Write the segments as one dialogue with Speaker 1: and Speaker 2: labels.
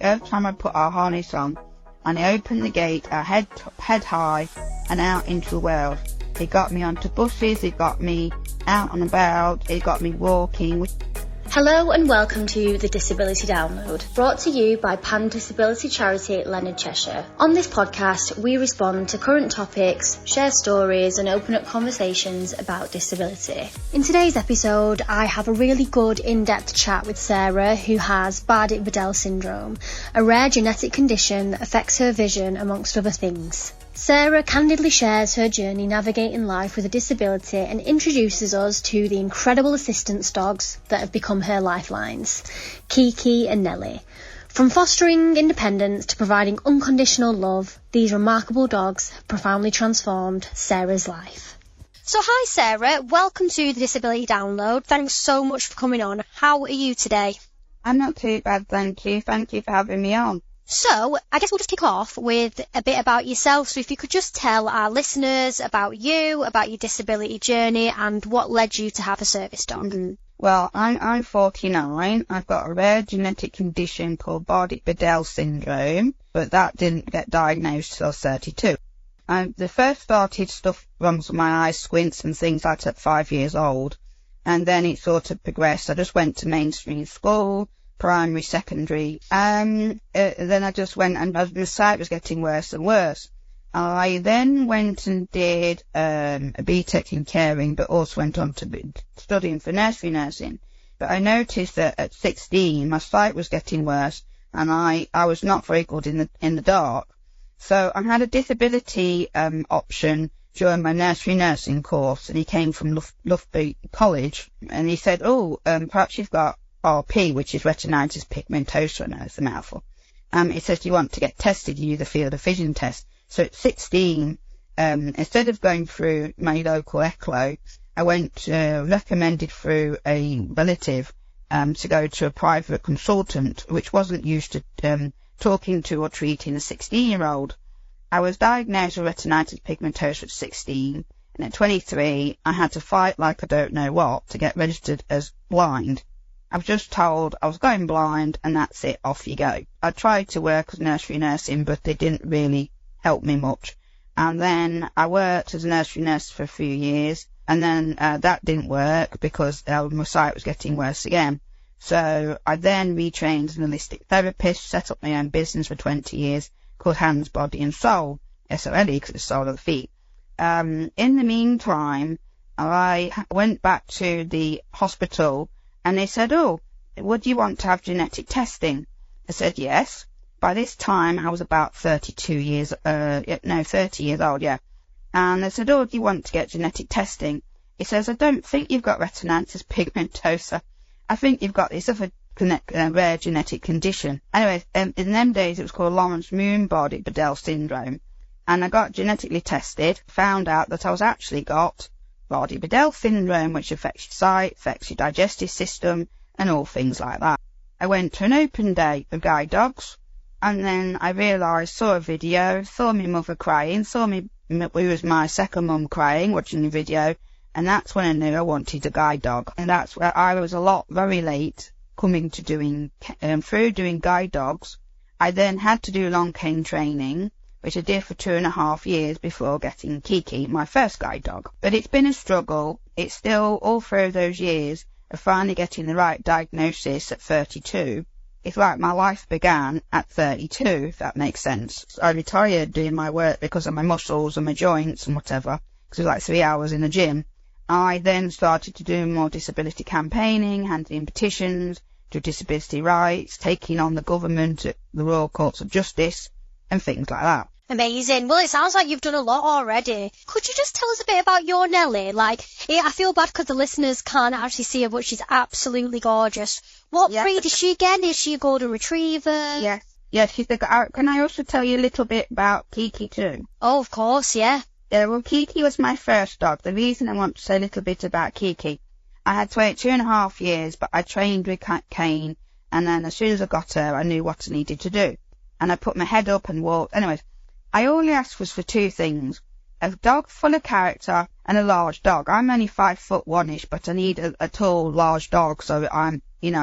Speaker 1: every time I put our harness on and I opened the gate, I head high and out into the world. It got me onto buses, it got me out and about, it got me walking.
Speaker 2: Hello and welcome to the Disability Download, brought to you by Pan Disability Charity Leonard, Cheshire. On this podcast, we respond to current topics, share stories and open up conversations about disability. In today's episode, I have a really good in-depth chat with Sarah, who has Bardet-Biedl syndrome, a rare genetic condition that affects her vision amongst other things. Sarah candidly shares her journey navigating life with a disability and introduces us to the incredible assistance dogs that have become her lifelines, Kiki and Nellie. From fostering independence to providing unconditional love, these remarkable dogs have profoundly transformed Sarah's life. So hi Sarah, welcome to the Disability Download. Thanks so much for coming on. How are you today?
Speaker 1: I'm not too bad, thank you. Thank you for having me on.
Speaker 2: So, I guess we'll just kick off with a bit about yourself. So if you could just tell our listeners about you, about your disability journey and what led you to have a service dog.
Speaker 1: Mm-hmm. Well, I'm 49. I've got a rare genetic condition called Bardet-Biedl syndrome, but that didn't get diagnosed till I was 32. The first started stuff from my eyes squints and things like that at 5 years old, and then it sort of progressed. I just went to mainstream school, primary, secondary, then I just went, and the sight was getting worse and worse. I then went and did a BTEC in caring, but also went on to studying for nursery nursing. But I noticed that at 16 my sight was getting worse, and I was not very good in the dark. So I had a disability option during my nursery nursing course, and he came from Loughborough College, and he said, perhaps you've got RP, which is retinitis pigmentosa. I know it's a mouthful. It says, do you want to get tested? You do the field of vision test. So at 16, instead of going through my local ECLO, I went recommended through a relative to go to a private consultant, which wasn't used to talking to or treating a 16-year-old. I was diagnosed with retinitis pigmentosa at 16, and at 23, I had to fight like I don't know what to get registered as blind. I was just told I was going blind and that's it, off you go. I tried to work as nursery nursing, but they didn't really help me much. And then I worked as a nursery nurse for a few years, and then that didn't work because my sight was getting worse again. So I then retrained as an holistic therapist, set up my own business for 20 years called Hands, Body and Soul, SOLE because it's soul of the feet. In the meantime, I went back to the hospital and they said, would you want to have genetic testing? I said, yes. By this time, I was about 30 years old, yeah. And they said, do you want to get genetic testing? He says, I don't think you've got retinitis pigmentosa. I think you've got this other rare genetic condition. Anyway, in them days, it was called Bardet-Biedl syndrome. And I got genetically tested, found out that I was actually got Bardet-Biedl syndrome, which affects your sight, affects your digestive system, and all things like that. I went to an open day of guide dogs, and then I realised, saw a video, saw my mother crying, it was my second mum crying, watching the video, and that's when I knew I wanted a guide dog. And that's where I was very late coming to doing guide dogs. I then had to do long cane training, which I did for 2.5 years before getting Kiki, my first guide dog. But it's been a struggle. It's still, all through those years of finally getting the right diagnosis at 32. It's like my life began at 32, if that makes sense. I retired doing my work because of my muscles and my joints and whatever, because it was like 3 hours in the gym. I then started to do more disability campaigning, handling petitions to disability rights, taking on the government at the Royal Courts of Justice, and things like that.
Speaker 2: Amazing. Well, it sounds like you've done a lot already. Could you just tell us a bit about your Nellie? I feel bad because the listeners can't actually see her, but she's absolutely gorgeous. What breed is she again? Is she a golden retriever?
Speaker 1: Yes, she's can I also tell you a little bit about Kiki too?
Speaker 2: Oh, of course, yeah.
Speaker 1: Yeah, well, Kiki was my first dog. The reason I want to say a little bit about Kiki, I had to wait 2.5 years, but I trained with Cane, and then as soon as I got her, I knew what I needed to do. And I put my head up and walked. Anyways, I only asked for 2 things. A dog full of character and a large dog. I'm only 5'1" ish, but I need a tall, large dog, so I've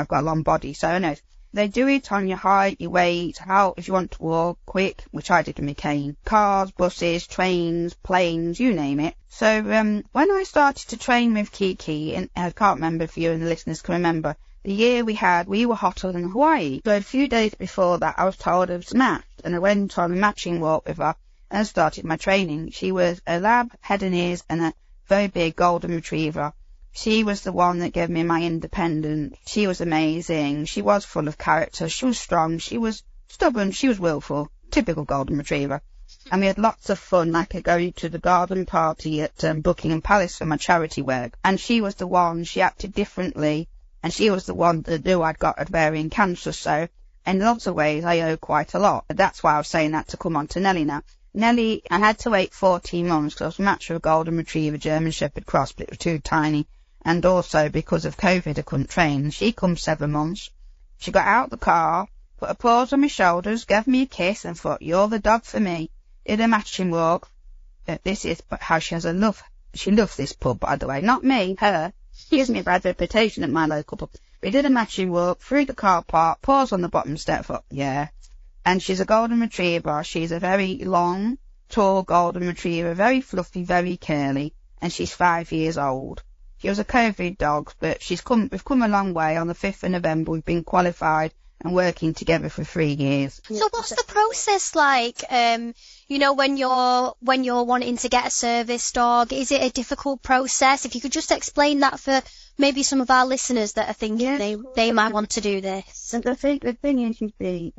Speaker 1: got a long body. So anyways, They do it on your height, your weight, how, if you want to walk quick, which I did with my cane, cars, buses, trains, planes, you name it. So, when I started to train with Kiki, and I can't remember if you and the listeners can remember, the year we were hotter than Hawaii. So a few days before that, I was told I was matched, and I went on a matching walk with her and started my training. She was a lab, head and ears, and a very big golden retriever. She was the one that gave me my independence. She was amazing. She was full of character. She was strong. She was stubborn. She was willful. Typical golden retriever. And we had lots of fun, like going to the garden party at Buckingham Palace for my charity work. And she was the one, she acted differently, and she was the one that knew I'd got ovarian cancer. So in lots of ways, I owe quite a lot. That's why I was saying that to come on to Nellie now. Nellie, I had to wait 14 months because I was matched with a golden retriever, German Shepherd cross, but it was too tiny. And also because of COVID, I couldn't train. She come 7 months. She got out the car, put her paws on my shoulders, gave me a kiss, and thought, "You're the dog for me." Did a matching walk. This is how she has a love. She loves this pub, by the way. Not me, her. She gives me a bad reputation at my local pub. We did a matching walk through the car park, paws on the bottom step, thought, yeah. And she's a golden retriever. She's a very long, tall golden retriever, very fluffy, very curly, and she's 5 years old. She was a COVID dog, but we've come a long way. On the 5th of November, we've been qualified and working together for 3 years.
Speaker 3: So what's the process like, when you're wanting to get a service dog? Is it a difficult process? If you could just explain that for maybe some of our listeners that are thinking they might want to do this.
Speaker 1: The thing is, you see,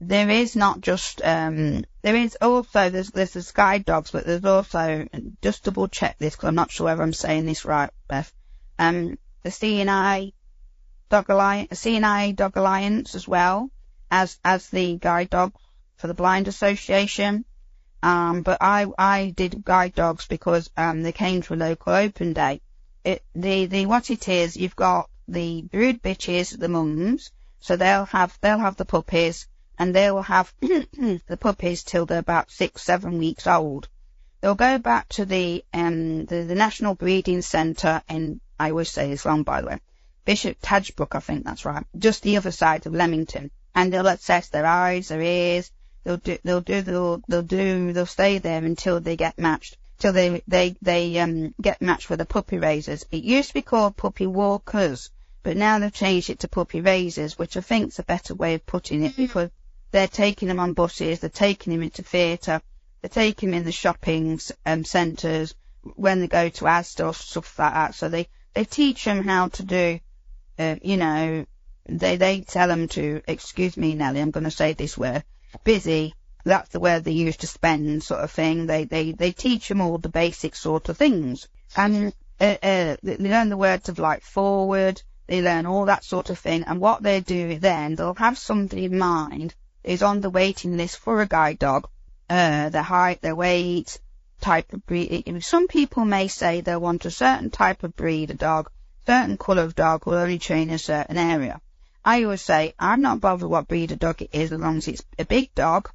Speaker 1: there is not just, there is also, there's the guide dogs, but there's also, just double check this because I'm not sure whether I'm saying this right, Beth, the CNI Dog Alliance as well as the guide dog for the Blind Association. But I did guide dogs because, they came to a local open day. What it is, you've got the brood bitches, the mums, so they'll have the puppies, and they will have the puppies till they're about 6-7 weeks old. They'll go back to the National Breeding Centre in, I always say this wrong by the way, Bishop Tadgebrook, I think that's right, just the other side of Leamington, and they'll assess their eyes, their ears. They'll stay there until they get matched, till they get matched with the puppy raisers. It used to be called puppy walkers, but now they've changed it to puppy raisers, which I think is a better way of putting it, because they're taking them on buses, they're taking them into theatre, they're taking them in the shopping centres when they go to Asda or stuff like that. So they teach them how to do, they tell them to, excuse me, Nellie, I'm going to say this word, busy. That's the word they use to spend, sort of thing. They teach them all the basic sort of things. And they learn the words of like forward, they learn all that sort of thing. And what they do then, they'll have somebody in mind is on the waiting list for a guide dog, their height, their weight, type of breed. Some people may say they want a certain type of breed of dog, certain colour of dog will only train in a certain area. I always say, I'm not bothered what breed of dog it is, as long as it's a big dog,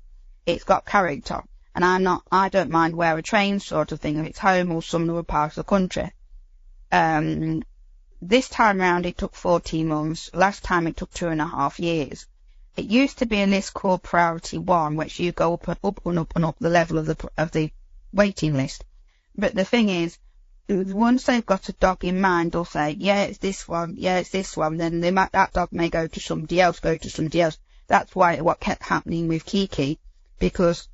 Speaker 1: it's got character. And I don't mind where I train, sort of thing, if it's home or some other part of the country. This time round it took 14 months. Last time it took 2.5 years. It used to be a list called Priority 1, which you go up and up and up and up the level of the waiting list. But the thing is, once they've got a dog in mind, they'll say, yeah, it's this one, then that dog may go to somebody else. That's why what kept happening with Kiki, because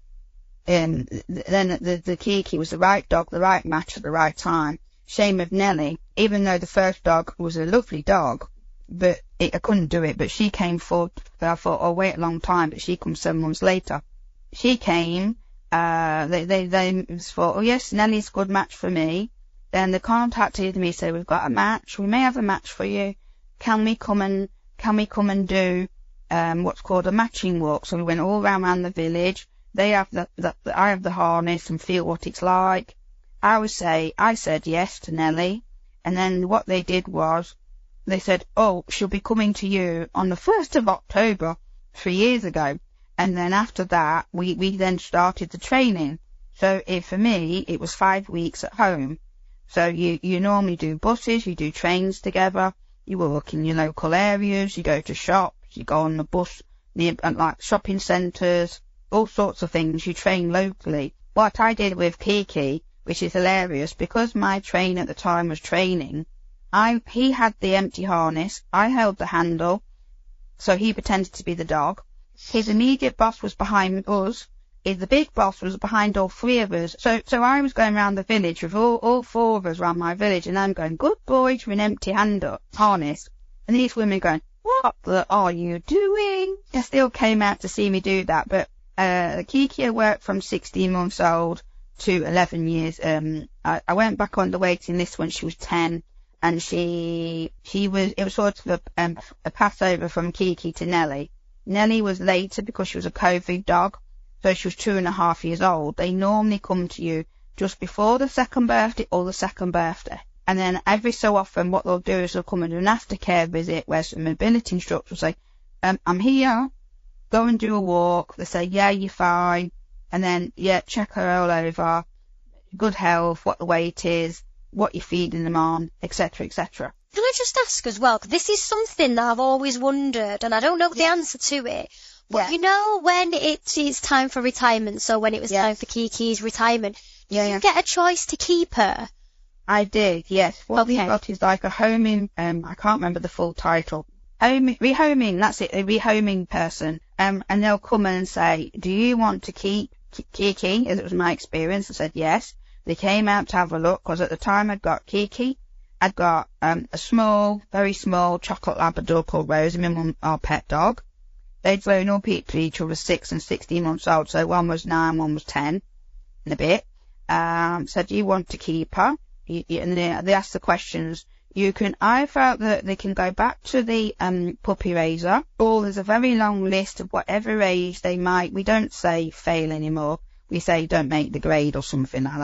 Speaker 1: then the Kiki was the right dog, the right match at the right time. Shame with Nellie, even though the first dog was a lovely dog, but I couldn't do it, but she came forward. I thought, I'll wait a long time, but she comes 7 months later. She came, they thought, oh yes, Nellie's a good match for me. Then they contacted me, said, we've got a match, we may have a match for you. Can we come and do what's called a matching walk? So we went all around the village. They have I have the harness and feel what it's like. I said yes to Nellie, and then what they did was they said, oh, she'll be coming to you on the 1st of October 3 years ago. And then after that, we then started the training. So for me, it was 5 weeks at home. So you normally do buses, you do trains together, you walk in your local areas, you go to shops, you go on the bus near, like shopping centres, all sorts of things. You train locally. What I did with Kiki, which is hilarious, because my trainer at the time was training, he had the empty harness, I held the handle, so he pretended to be the dog. His immediate boss was behind us. The big boss was behind all three of us. So I was going around the village with all four of us around my village, and I'm going, good boy, to an empty harness. And these women going, what are you doing? They still came out to see me do that. But Kiki worked from 16 months old to 11 years. I went back on the waiting list when she was 10, and it was sort of a passover from Kiki to Nellie. Nellie was later because she was a COVID dog. So she was 2.5 years old. They normally come to you just before the second birthday or the second birthday. And then every so often what they'll do is they'll come and do an aftercare visit where some mobility instructor will say, I'm here, go and do a walk. They say, yeah, you're fine. And then, yeah, check her all over, good health, what the weight is, what you're feeding them on, etc., etc.
Speaker 3: Can I just ask as well, 'cause this is something that I've always wondered, and I don't know the answer to it. But you know, when it's time for retirement, so when it was time for Kiki's retirement, did you get a choice to keep her?
Speaker 1: I did, yes. What we got is like a homing, I can't remember the full title. Rehoming, that's it, a rehoming person. And they'll come in and say, do you want to keep Kiki? As it was my experience. I said yes. They came out to have a look, because at the time I'd got Kiki. I'd got a small, very small chocolate Labrador called Rosie, my mum, our pet dog. They'd grown up each other 6 and 16 months old, so one was 9, one was 10 and a bit. Said, do you want to keep her? And they asked the questions. I felt that they can go back to the puppy raiser, or there's a very long list of whatever age they might. We don't say fail anymore. We say don't make the grade or something like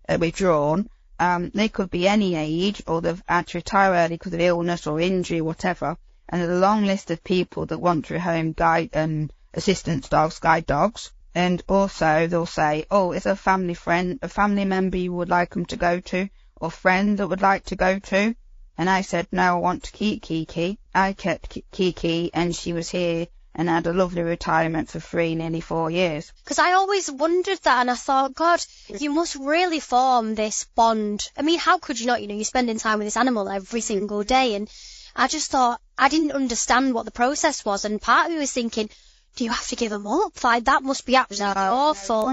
Speaker 1: that. Withdrawn. They could be any age, or they've had to retire early because of illness or injury, whatever. And there's a long list of people that want to rehome guide assistance dogs, guide dogs. And also they'll say, oh, is a family member you would like them to go to, or friend that would like to go to? And I said, no, I want to keep Kiki. I kept Kiki, and she was here and had a lovely retirement for nearly 4 years.
Speaker 3: Because I always wondered that, and I thought, God, you must really form this bond. I mean, how could you not? You know, you're spending time with this animal every single day, and I just thought, I didn't understand what the process was, and part of me was thinking, do you have to give them up? Like, that must be absolutely awful.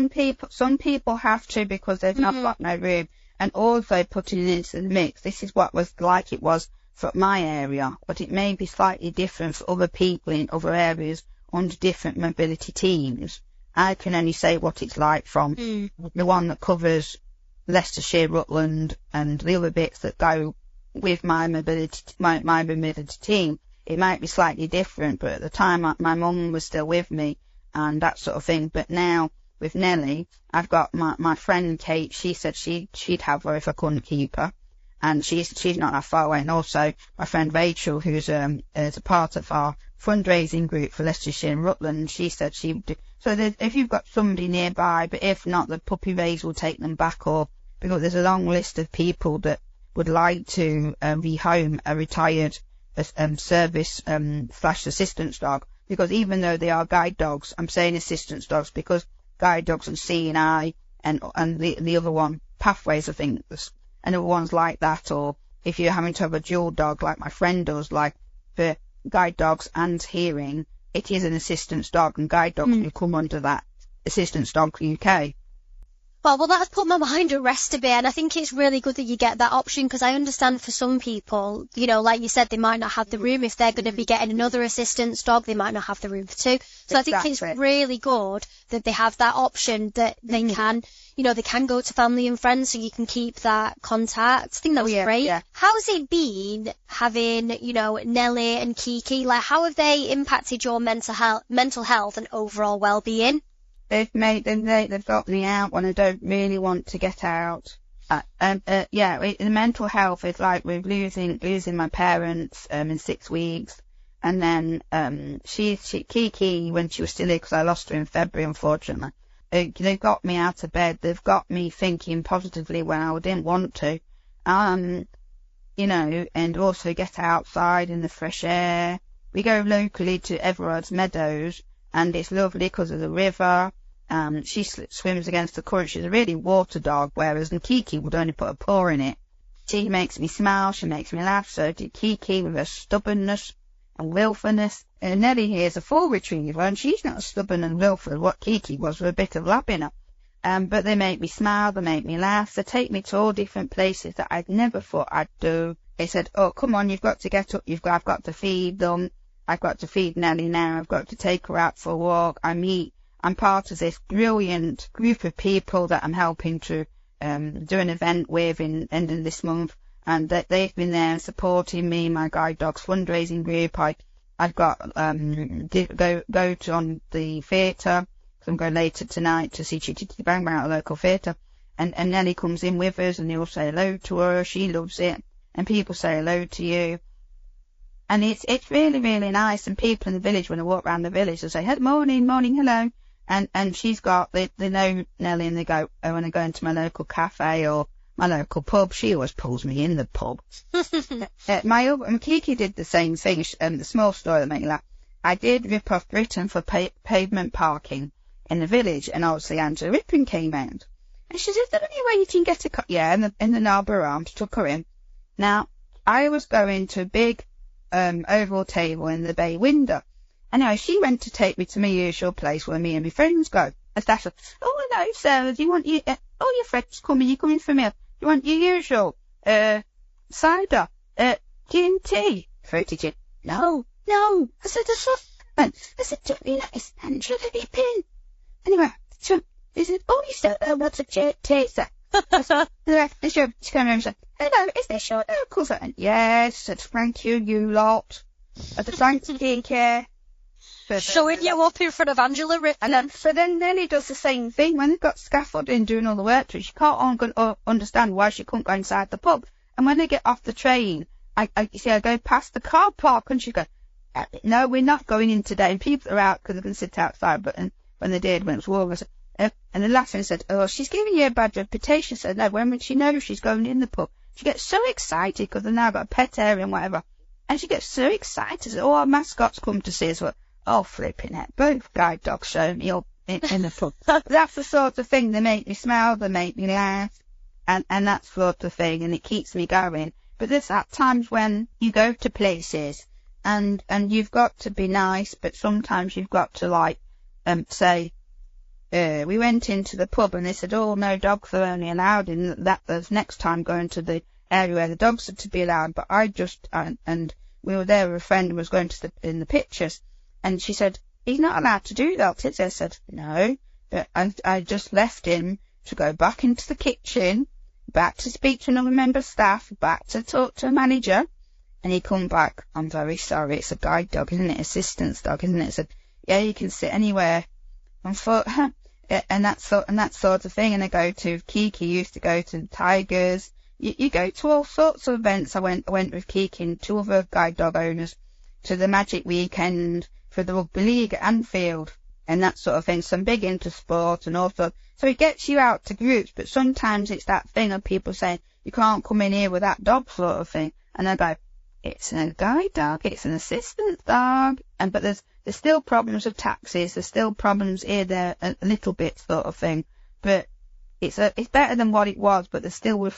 Speaker 1: Some people have to, because they've not got no room. And also putting it into the mix, this is what was like it was for my area, but it may be slightly different for other people in other areas under different mobility teams. I can only say what it's like from the one that covers Leicestershire, Rutland, and the other bits that go with my mobility team. It might be slightly different, but at the time my mum was still with me and that sort of thing. But now with Nellie, I've got my friend Kate. She said she'd have her if I couldn't keep her, and she's not that far away. And also my friend Rachel, who's is a part of our fundraising group for Leicestershire and Rutland, she said she would do. So if you've got somebody nearby, but if not, the puppy raise will take them back, or because there's a long list of people that would like to rehome a retired service / assistance dog. Because even though they are guide dogs, I'm saying assistance dogs because guide dogs and CNI and the other one, pathways, I think, and other ones like that. Or if you're having to have a dual dog like my friend does, like for guide dogs and hearing, it is an assistance dog, and guide dogs will come under that assistance dog UK.
Speaker 3: Well, that's put my mind at rest a bit, and I think it's really good that you get that option, because I understand for some people, you know, like you said, they might not have the room. If they're going to be getting another assistance dog, they might not have the room for two. So exactly. I think it's really good that they have that option, that they can, you know, they can go to family and friends, so you can keep that contact. I think that's great. Yeah. How's it been having, you know, Nellie and Kiki? Like, how have they impacted your mental health and overall well-being?
Speaker 1: They've got me out when I don't really want to get out. The mental health is like with losing my parents in 6 weeks, and then Kiki, when she was still here, because I lost her in February, unfortunately. They've got me out of bed. They've got me thinking positively when I didn't want to, you know, and also get outside in the fresh air. we go locally to Everard's Meadows, and it's lovely because of the river. She swims against the current. She's a really water dog, whereas Kiki would only put a paw in it. She makes me smile, she makes me laugh, so did Kiki with her stubbornness and willfulness. And Nellie here is a full retriever, and she's not as stubborn and willful as what Kiki was with a bit of lab in her. But they make me smile, they make me laugh, they take me to all different places that I'd never thought I'd do. They said, oh, come on, you've got to get up, I've got to feed them, I've got to feed Nellie now, I've got to take her out for a walk, I'm part of this brilliant group of people that I'm helping to do an event with in end of this month, and that they've been there supporting me, my guide dogs fundraising group. I've got go to on the theatre. I'm going later tonight to see Chitty Bang Bang at a local theatre, and Nellie comes in with us, and they all say hello to her. She loves it, and people say hello to you, and it's really, really nice. And people in the village, when I walk around the village, they say, "Good morning, hello," and she's got they know Nellie, and they go, oh, when I go into my local cafe or my local pub, she always pulls me in the pub. Kiki did the same thing. The small story that made me laugh. I did rip off Britain for pavement parking in the village, and obviously Angela Rippon came out, and she said, "Is there any way you can get a car?" Yeah, in the Narber Arms, took her in. Now, I was going to a big oval table in the bay window. Anyway, she went to take me to my usual place where me and my friends go. And Steph said, "Oh, hello, Sarah, do you want your friend's coming, you coming from here? Do you want your usual cider, G&T, fruity gin?" No. I said, "A soft one." I said, "Don't be nice, Angela Rippon." Anyway, he said, "Oh, you don't know what's a taster." She came over and said, "Hello, is this your local?" I went, "Yes." I said, "Thank you, you lot." I said, "Thanks for being here."
Speaker 3: Showing you up in front of Angela Rippon.
Speaker 1: So then Nellie does the same thing. When they've got scaffolding doing all the work to it, she can't understand why she couldn't go inside the pub. And when they get off the train, I go past the car park, and she goes, "No, we're not going in today." And people are out because they can sit outside. But when they did, when it was warm, I said, and the last one said, "Oh, she's giving you a bad reputation." I said, "No, when she knows she's going in the pub, she gets so excited because they've now got a pet area and whatever. And she gets so excited. Oh, our mascots come to see us." Well, oh, flipping it. Both guide dogs show me up in the pub. That's the sort of thing. They make me smile, they make me laugh, and that sort of thing, and it keeps me going. But there's at times when you go to places and you've got to be nice, but sometimes you've got to say, we went into the pub and they said, "Oh, no, dogs are only allowed in that. There's next time going to the area where the dogs are to be allowed." But I just, and we were there with a friend who was going to in the pictures, and she said, "He's not allowed to do that, is he?" I said, "No." But I just left him to go back into the kitchen, back to speak to another member of staff, back to talk to a manager, and he come back, "I'm very sorry, it's a guide dog, isn't it? Assistance dog, isn't it?" I said, "Yeah, you can sit anywhere." I thought, and that sort of thing. And I go to Kiki, used to go to the Tigers. You go to all sorts of events. I went with Kiki and two other guide dog owners to the Magic Weekend for the Rugby League at Anfield and that sort of thing. So I'm big into sport and all sorts. So it gets you out to groups, but sometimes it's that thing of people saying, "You can't come in here with that dog," sort of thing. And I go, "It's a guide dog, it's an assistance dog." But there's still problems with taxis, there's still problems here, there, a little bit sort of thing. But it's better than what it was, but there's still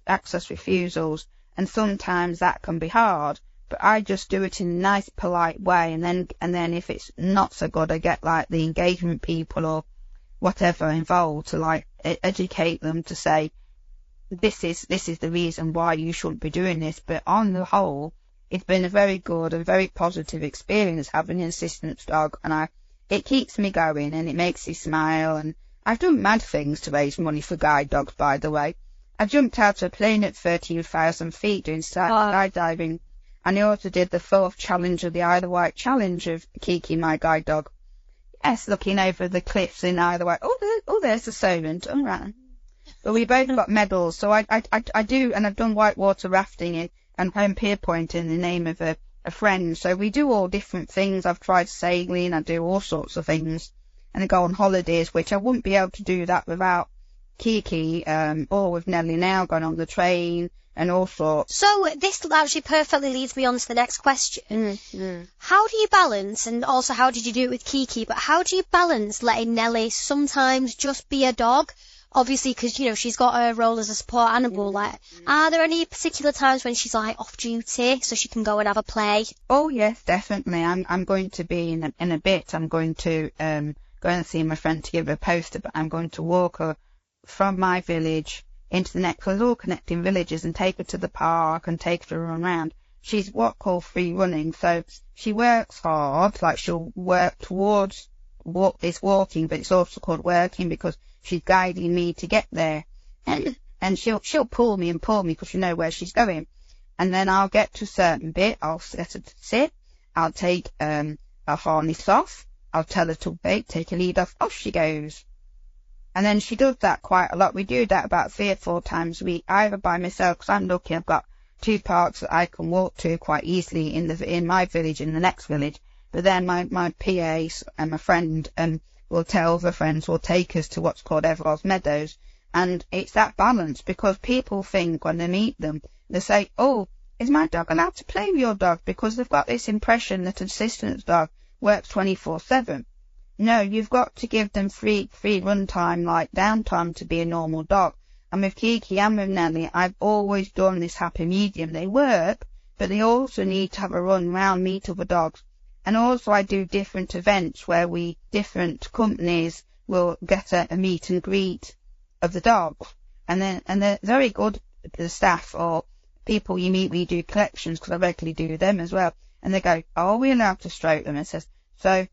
Speaker 1: access refusals, and sometimes that can be hard. But I just do it in a nice, polite way, and then if it's not so good, I get the engagement people or whatever involved to educate them to say, this is the reason why you shouldn't be doing this. But on the whole, it's been a very good and very positive experience having an assistance dog, and it keeps me going and it makes me smile. And I've done mad things to raise money for guide dogs, by the way. I jumped out of a plane at 13,000 feet doing skydiving, and I also did the 4th challenge of the Isle of Wight challenge of Kiki, my guide dog. Yes, looking over the cliffs in Isle of Wight. Oh, there's the servant. All right. But we both got medals, so I do, and I've done whitewater rafting and home pier point in the name of a friend. So we do all different things. I've tried sailing, I do all sorts of things, and I go on holidays, which I wouldn't be able to do that without Kiki, or with Nellie now, gone on the train and all sorts.
Speaker 3: So this actually perfectly leads me on to the next question. How do you balance, and also how did you do it with Kiki, but how do you balance letting Nellie sometimes just be a dog? Obviously, because, you know, she's got her role as a support animal. Like, are there any particular times when she's, like, off duty so she can go and have a play?
Speaker 1: Oh, yes, definitely. I'm going to be in a bit. I'm going to go and see my friend to give her a poster, but I'm going to walk her from my village into the next, because all connecting villages, and take her to the park and take her to run around. She's what called free running, so she works hard. Like, she'll work towards it's walking, but it's also called working because she's guiding me to get there, and she'll pull me because she knows where she's going. And then I'll get to a certain bit, I'll set her to sit, I'll take a harness off, I'll tell her to wait, take a lead off she goes. And then she does that quite a lot. We do that about 3 or 4 times a week, either by myself, because I'm lucky I've got 2 parks that I can walk to quite easily in my village, in the next village. But then my PAs and my friend will tell the friends, will take us to what's called Everard's Meadows. And it's that balance, because people think when they meet them, they say, oh, is my dog allowed to play with your dog? Because they've got this impression that an assistant's dog works 24/7. No, you've got to give them free run time, like downtime, to be a normal dog. And with Kiki and with Nellie, I've always done this happy medium. They work, but they also need to have a run round, meet other dogs. And also I do different events where different companies will get a meet and greet of the dogs. And they're very good, the staff or people you meet when you do collections, because I regularly do them as well. And they go, oh, are we allowed to stroke them? And says, so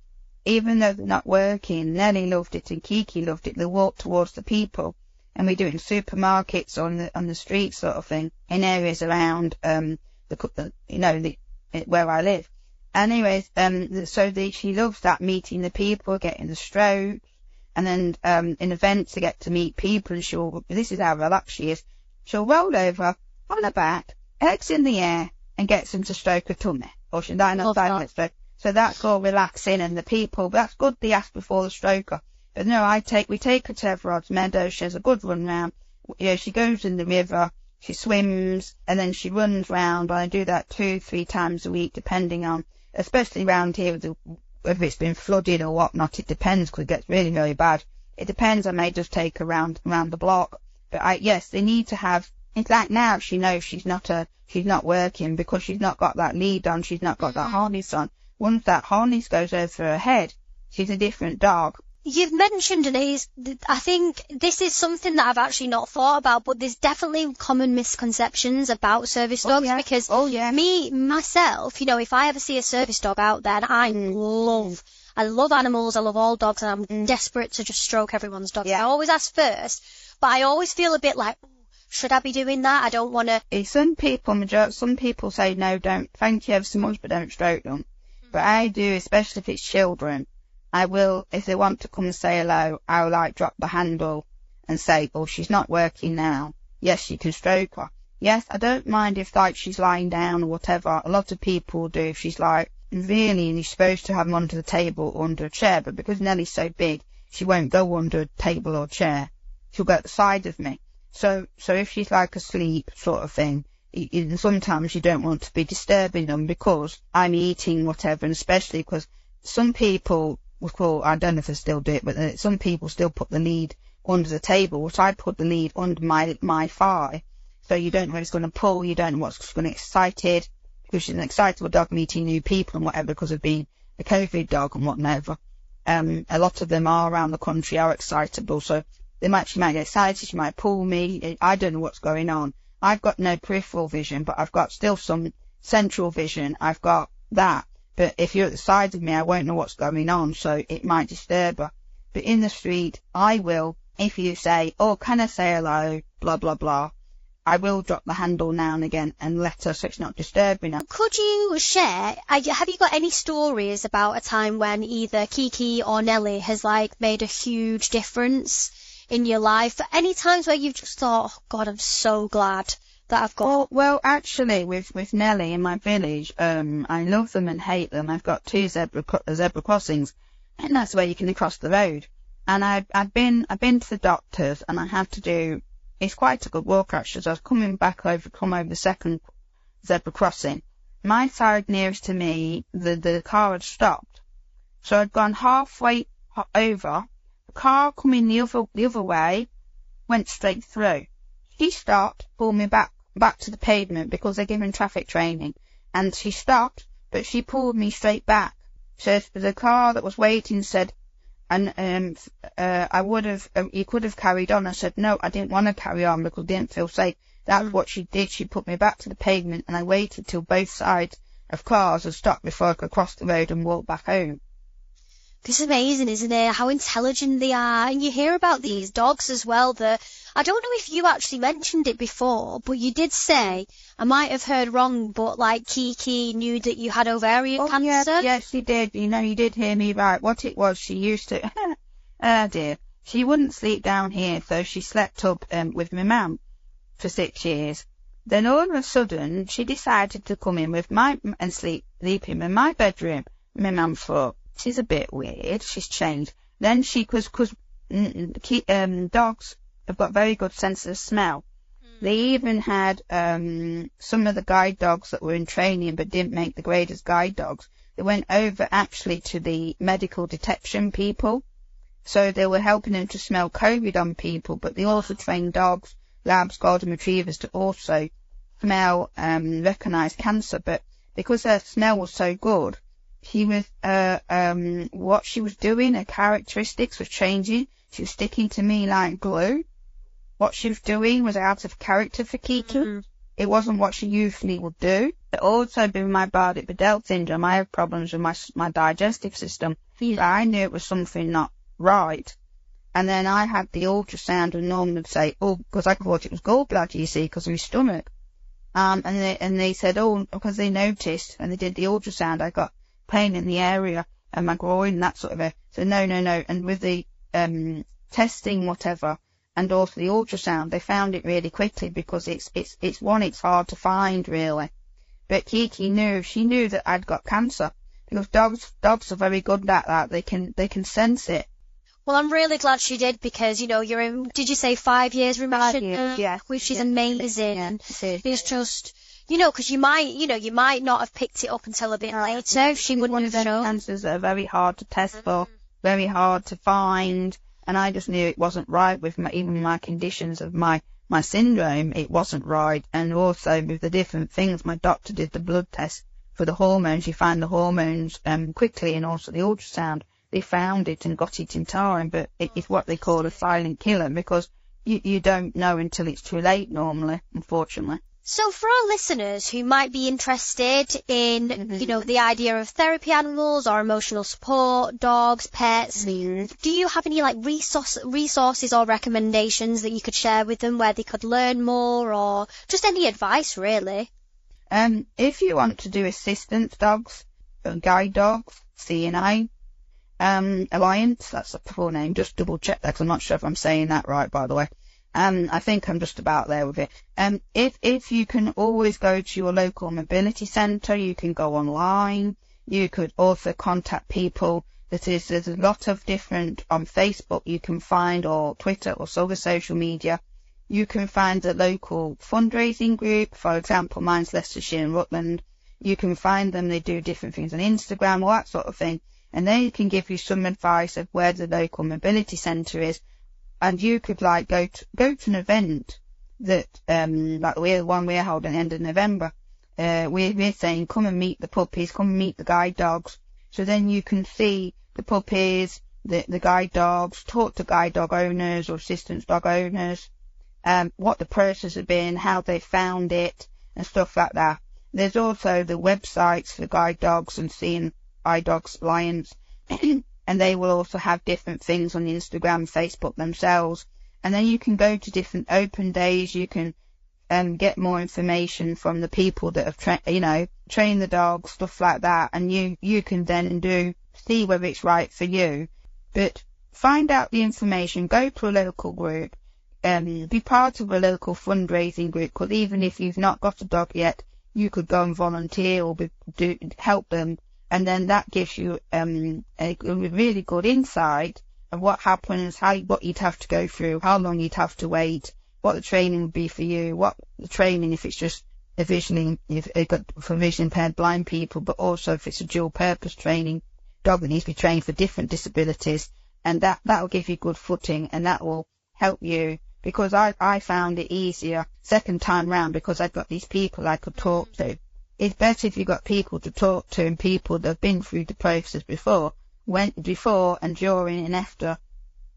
Speaker 1: even though they're not working, Nellie loved it and Kiki loved it, they walk towards the people. And we do it in supermarkets or on the street sort of thing, in areas around where I live. Anyways, she loves that, meeting the people, getting the strokes, and then in events to get to meet people. And this is how relaxed she is. She'll roll over on her back, legs in the air, and gets them to stroke her tummy, or she'll lie on her side. So that's all relaxing, and the people, that's good. They ask before the stroker. But no, we take her to Everard's Meadows. She has a good run round. She goes in the river, she swims, and then she runs round. I do that 2-3 times a week, depending on, especially around here, whether it's been flooded or whatnot. It depends, because it gets really, really bad. It depends. I may just take her around the block. But yes, they need to have. It's like now she knows she's not working because she's not got that lead on. She's not got that harness on. Once that harness goes over her head, she's a different dog.
Speaker 3: You've mentioned, and I think this is something that I've actually not thought about, but there's definitely common misconceptions about service dogs. Because myself, if I ever see a service dog out there, and I love animals, I love all dogs, and I'm desperate to just stroke everyone's dog. Yeah. I always ask first, but I always feel a bit like, should I be doing that? I don't want to.
Speaker 1: Some people say, no, don't, thank you ever so much, but don't stroke them. But I do, especially if it's children. I will, if they want to come and say hello, I'll drop the handle and say, oh, she's not working now. Yes, you can stroke her. Yes, I don't mind if she's lying down or whatever. A lot of people do if she's really, and you're supposed to have them under the table or under a chair, but because Nellie's so big, she won't go under a table or chair. She'll go at the side of me. So if she's asleep sort of thing, sometimes you don't want to be disturbing them because I'm eating whatever, and especially because some people, I don't know if they still do it, but some people still put the lead under the table, which I put the lead under my thigh. So you don't know what's going to pull, you don't know what's going to excite it, because she's an excitable dog meeting new people and whatever, because of being a COVID dog and whatever. A lot of them are around the country are excitable, so she might get excited, she might pull me. I don't know what's going on. I've got no peripheral vision, but I've got still some central vision. I've got that. But if you're at the side of me, I won't know what's going on, so it might disturb her. But in the street, I will, if you say, oh, can I say hello, blah, blah, blah, I will drop the handle now and again and let her so it's not disturbing her.
Speaker 3: Could you share, have you got any stories about a time when either Kiki or Nellie has made a huge difference in your life? Any times where you've just thought, oh God, I'm so glad that I've got...
Speaker 1: Well, actually, with Nellie in my village, I love them and hate them. I've got 2 zebra crossings, and that's where you can cross the road. And I'd been to the doctors, and I had to do, it's quite a good walk actually, as I was come over the second zebra crossing. My side nearest to me, the car had stopped. So I'd gone halfway over, the car coming the other way, went straight through. She stopped, pulled me back to the pavement because they're giving traffic training. And she stopped, but she pulled me straight back. So the car that was waiting said, and I would have, you could have carried on. I said, no, I didn't want to carry on because I didn't feel safe. That's what she did. She put me back to the pavement, and I waited till both sides of cars had stopped before I could cross the road and walk back home.
Speaker 3: This is amazing, isn't it? How intelligent they are. And you hear about these dogs as well. I don't know if you actually mentioned it before, but you did say, I might have heard wrong, but like Kiki knew that you had ovarian cancer.
Speaker 1: Yes, she did. You did hear me right. What it was, she used to, oh dear, she wouldn't sleep down here, so she slept up with my mum for 6 years. Then all of a sudden, she decided to come in with and sleep in my bedroom. My mum thought, she's a bit weird, she's changed. Then because dogs have got very good sense of smell. They even had some of the guide dogs that were in training but didn't make the grade as guide dogs. They went over actually to the medical detection people. So they were helping them to smell COVID on people, but they also trained dogs, labs, golden retrievers to also smell, recognise cancer. But because her smell was so good, she was, what she was doing, her characteristics was changing. She was sticking to me like glue. What she was doing was out of character for Kiki. Mm-hmm. It wasn't what she usually would do. But also with my Bardet-Biedl syndrome, I have problems with my digestive system. Yeah. But I knew it was something not right. And then I had the ultrasound, and Norman would say, oh, because I thought it was gallbladder, you see, because of my stomach. And they said, oh, because they noticed, and they did the ultrasound, I got pain in the area and my groin, that sort of a. So no. And with the testing, whatever, and also the ultrasound, they found it really quickly because it's hard to find really. But Kiki knew that I'd got cancer because dogs are very good at that. They can sense it.
Speaker 3: Well, I'm really glad she did because, you're in, did you say 5 years remission?
Speaker 1: Yeah.
Speaker 3: Which is amazing.
Speaker 1: Yeah,
Speaker 3: it's just, because you might not have picked it up until a bit later. She wouldn't have known.
Speaker 1: Cancers are very hard to test for, very hard to find. And I just knew it wasn't right with even my conditions of my syndrome. It wasn't right. And also with the different things, my doctor did the blood test for the hormones. You find the hormones quickly, and also the ultrasound. They found it and got it in time, but it's what they call a silent killer because you don't know until it's too late normally, unfortunately.
Speaker 3: So for our listeners who might be interested in, the idea of therapy animals or emotional support, dogs, pets, do you have any resources or recommendations that you could share with them where they could learn more, or just any advice really?
Speaker 1: If you want to do assistance dogs, guide dogs, CNA, Alliance, that's the full name, just double check that 'cause I'm not sure if I'm saying that right, by the way. I think I'm just about there with it. If you can always go to your local mobility centre, you can go online. You could also contact people. There's a lot of different, on Facebook you can find, or Twitter or other social media. You can find a local fundraising group. For example, mine's Leicestershire and Rutland. You can find them. They do different things on Instagram, all that sort of thing. And they can give you some advice of where the local mobility centre is. And you could go to an event that, like the one we're holding at the end of November. We're saying, come and meet the puppies, come and meet the guide dogs. So then you can see the puppies, the guide dogs, talk to guide dog owners or assistance dog owners, what the process has been, how they found it, and stuff like that. There's also the websites for guide dogs and seeing iDogs Alliance, and they will also have different things on Instagram, Facebook themselves. And then you can go to different open days. You can get more information from the people that have trained the dogs, stuff like that. And you can then see whether it's right for you. But find out the information. Go to a local group. Be part of a local fundraising group. Because even if you've not got a dog yet, you could go and volunteer or help them. And then that gives you a really good insight of what happens, what you'd have to go through, how long you'd have to wait, what the training would be for you, what the training if it's just for vision impaired blind people, but also if it's a dual purpose training, dog that needs to be trained for different disabilities, and that will give you good footing, and that will help you, because I found it easier second time round because I've got these people I could talk to. It's better if you've got people to talk to and people that have been through the process before and during and after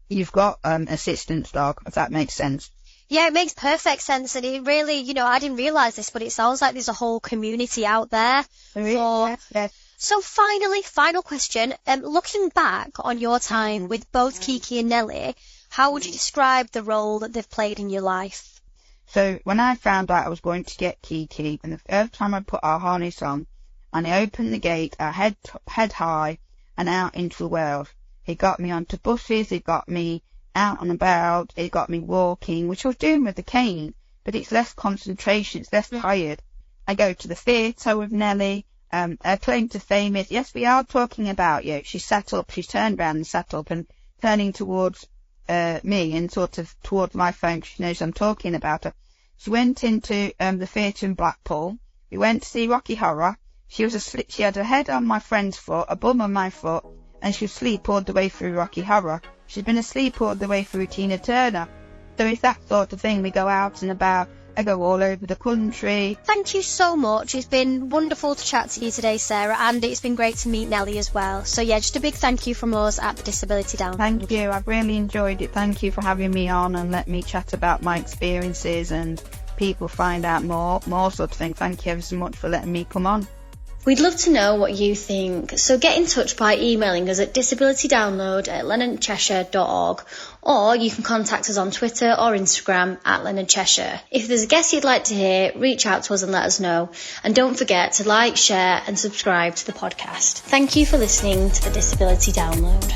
Speaker 1: you've got assistance dog, if that makes sense.
Speaker 3: Yeah, it makes perfect sense, and it really, I didn't realise this, but it sounds like there's a whole community out there.
Speaker 1: Yes.
Speaker 3: So finally, final question, looking back on your time with both Kiki and Nellie, how would you describe the role that they've played in your life?
Speaker 1: So when I found out I was going to get Kiki, and the first time I put our harness on, and I opened the gate, I head high and out into the world. It got me onto buses, it got me out and about, it got me walking, which I was doing with the cane, but it's less concentration, it's less tired. I go to the theatre with Nellie. Her claim to fame is, yes, we are talking about you. She turned around and sat up and turning towards me and sort of towards my phone, she knows I'm talking about her. She went into the theatre in Blackpool. We went to see Rocky Horror. She was asleep. She had her head on my friend's foot, a bum on my foot, and she was asleep all the way through Rocky Horror. She's been asleep all the way through Tina Turner. So it's that sort of thing. We go out and about. I go all over the country.
Speaker 3: Thank you so much. It's been wonderful to chat to you today, Sarah, and it's been great to meet Nellie as well. So yeah, just a big thank you from us at the Disability Download.
Speaker 1: Thank you. I've really enjoyed it. Thank you for having me on and let me chat about my experiences and people find out more sort of thing. Thank you ever so much for letting me come on.
Speaker 2: We'd love to know what you think, so get in touch by emailing us at disabilitydownload@leonardcheshire.org, or you can contact us on Twitter or Instagram at Leonard Cheshire. If there's a guest you'd like to hear, reach out to us and let us know. And don't forget to like, share and subscribe to the podcast. Thank you for listening to the Disability Download.